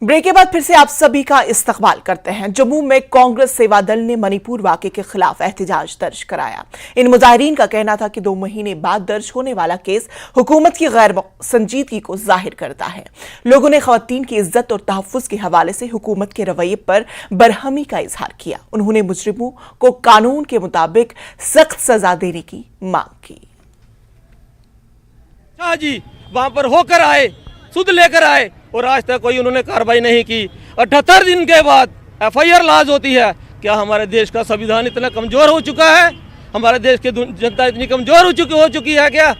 Break के बाद फिर से आप सभी का इस्तकबाल करते हैं। जम्मू में कांग्रेस सेवा दल ने मणिपुर वाक़े के खिलाफ एहतजाज दर्ज कराया। इन मुजाहिरीन का कहना था कि 2 महीने बाद दर्ज होने वाला केस हुकूमत की गैर संजीदगी को जाहिर करता है। लोगों ने खवातीन की इज्जत और तहफ्फुज के हवाले से हुकूमत के रवैये पर बरहमी का इजहार किया। उन्होंने मुजरिमों को कानून के मुताबिक सख्त सजा देने की मांग की। शाह जी वहां पर होकर आए, सुध लेकर आए और आज तक कोई उन्होंने कार्रवाई नहीं की। 78 दिन के बाद FIR लॉन्च होती है। क्या हमारे देश का संविधान इतना कमजोर हो चुका है? हमारे देश की जनता इतनी कमजोर हो चुकी है क्या?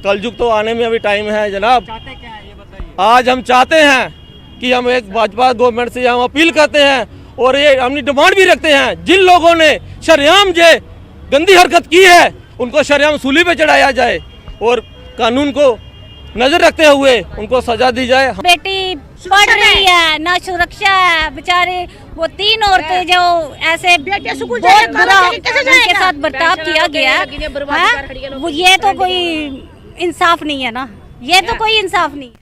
कलयुग तो आने में अभी टाइम है जनाब। चाहते क्या है ये बताइए। आज हम चाहते हैं कि हम एक भाजपा गवर्नमेंट से हम अपील करते हैं और ये हमने डिमांड भी रखते हैं, जिन लोगों ने शरेआम जो गंदी हरकत की है उनको शरेआम सूली पे चढ़ाया जाए और कानून को नजर रखते हुए उनको सजा दी जाए। बेटी पढ़ रही है, ना सुरक्षा है, बेचारे वो 3 औरतें जो ऐसे बहुत बुरा उनके साथ बर्ताव किया गया है, वो ये तो कोई इंसाफ नहीं है ना, ये तो कोई इंसाफ नहीं है।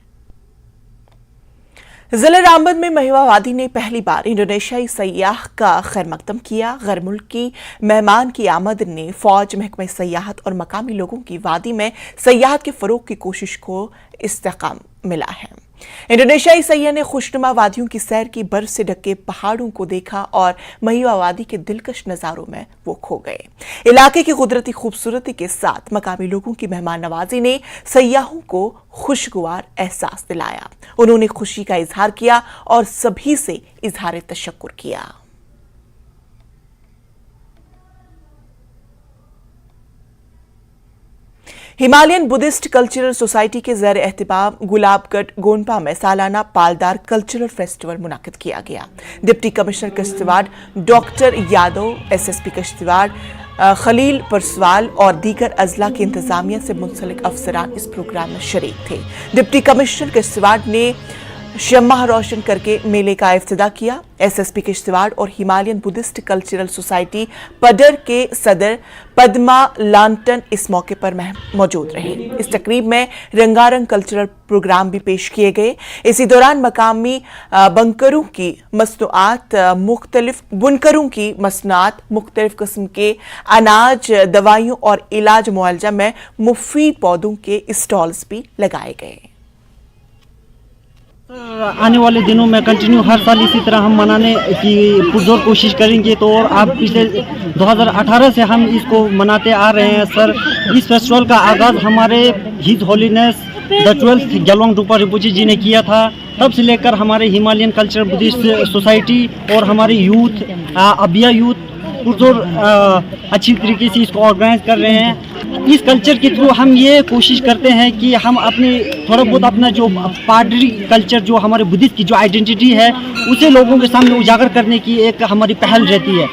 जिले रामबन में महिमावादी ने पहली बार इंडोनेशियाई सयाह का खैर मकदम किया। गैर मुल्की मेहमान की आमद ने फौज, महकमे सयाहत और मकामी लोगों की वादी में सयाहत के फरोग की कोशिश को इस्तेकाम मिला है। इंडोनेशियाई सैयाह ने खुशनुमा वादियों की सैर की, बर्फ से ढके पहाड़ों को देखा और महिमावादी के दिलकश नजारों में वो खो गए। इलाके की कुदरती खूबसूरती के साथ मकामी लोगों की मेहमान नवाजी ने सयाहों को खुशगवार एहसास दिलाया। उन्होंने खुशी का इजहार किया और सभी से इजहार तशक्कुर किया। हिमालयन बुद्धिस्ट कल्चरल सोसाइटी के ज़ेर एहतिमाम गुलाबगढ़ गोनपा में सालाना पालदार कल्चरल फेस्टिवल मुनाकिद किया गया। Deputy commissioner Kishtwar doctor Yadav, SSP Kishtwar Khalil Paraswal और दीगर अजला की इंतजामिया से मुंसलिक अफसरान इस प्रोग्राम में शरीक थे। डिप्टी कमिश्नर किश्तवाड़ ने शम्मा रोशन करके मेले का इफ्तिदा किया। SSP किश्तवाड़ और हिमालयन बुद्धिस्ट कल्चरल सोसाइटी पडर के सदर पद्मा लांटन इस मौके पर मौजूद रहे। इस तकरीब में रंगारंग कल्चरल प्रोग्राम भी पेश किए गए। इसी दौरान मकामी बुनकरों की मसनूआत, मुख्तलिफ किस्म के अनाज, दवाइयों और इलाज मुआलजा में मुफीद पौधों के स्टॉल्स भी लगाए गए। आने वाले दिनों में कंटिन्यू हर साल इसी तरह हम मनाने की पुरजोर कोशिश करेंगे। तो और आप पिछले 2018 से हम इसको मनाते आ रहे हैं सर। इस फेस्टिवल का आगाज़ हमारे हिज होलीनेस द 12th गेलोंग ड्रुपा रिपोची जी ने किया था। तब से लेकर हमारे हिमालयन कल्चरल बुद्धिस्ट सोसाइटी और हमारे यूथ, अबिया यूथ पुरजोर अच्छी तरीके से इसको ऑर्गेनाइज कर रहे हैं। इस कल्चर के थ्रू हम ये कोशिश करते हैं कि हम अपने थोड़ा बहुत अपना जो पादरी कल्चर, जो हमारे बुद्धिस्ट की जो आइडेंटिटी है, उसे लोगों के सामने उजागर करने की एक हमारी पहल रहती है।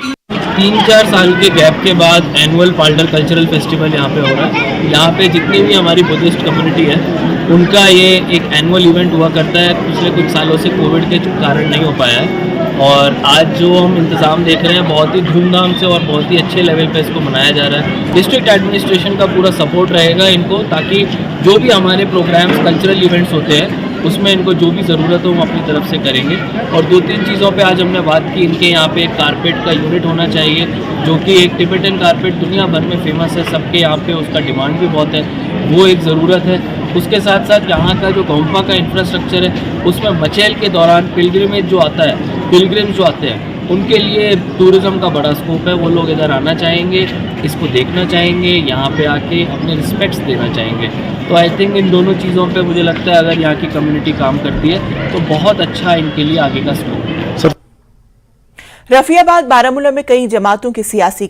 3-4 साल के गैप के बाद एनुअल पालडर कल्चरल फेस्टिवल यहाँ पे हो रहा है। यहाँ पे जितनी भी हमारी बुद्धिस्ट कम्युनिटी है उनका ये एक एनुअल इवेंट हुआ करता है। पिछले कुछ सालों से कोविड के कारण नहीं हो पाया है और आज जो हम इंतज़ाम देख रहे हैं बहुत ही धूमधाम से और बहुत ही अच्छे लेवल पे इसको मनाया जा रहा है। डिस्ट्रिक्ट एडमिनिस्ट्रेशन का पूरा सपोर्ट रहेगा इनको, ताकि जो भी हमारे प्रोग्राम्स, कल्चरल इवेंट्स होते हैं उसमें इनको जो भी ज़रूरत हो हम अपनी तरफ से करेंगे। और 2-3 चीज़ों पे आज हमने बात की। इनके यहाँ पे एक कारपेट का यूनिट होना चाहिए, जो कि एक टिबेटन कारपेट दुनिया भर में फेमस है, सबके यहाँ पे उसका डिमांड भी बहुत है, वो एक ज़रूरत है। उसके साथ साथ यहाँ का जो गोम्पा का इंफ्रास्ट्रक्चर है उसमें मचैल के दौरान पिलग्रिमेज जो आता है, पिलग्रिम्स जो आते हैं उनके लिए टूरिज़्म का बड़ा स्कोप है। वो लोग इधर आना चाहेंगे, इसको देखना चाहेंगे, यहाँ पे आके अपने रिस्पेक्ट्स देना चाहेंगे। तो आई थिंक इन दोनों चीज़ों पे मुझे लगता है अगर यहाँ की कम्युनिटी काम करती है तो बहुत अच्छा इनके लिए आगे का स्कोप है। रफियाबाद बारामूला में कई जमातों के सियासी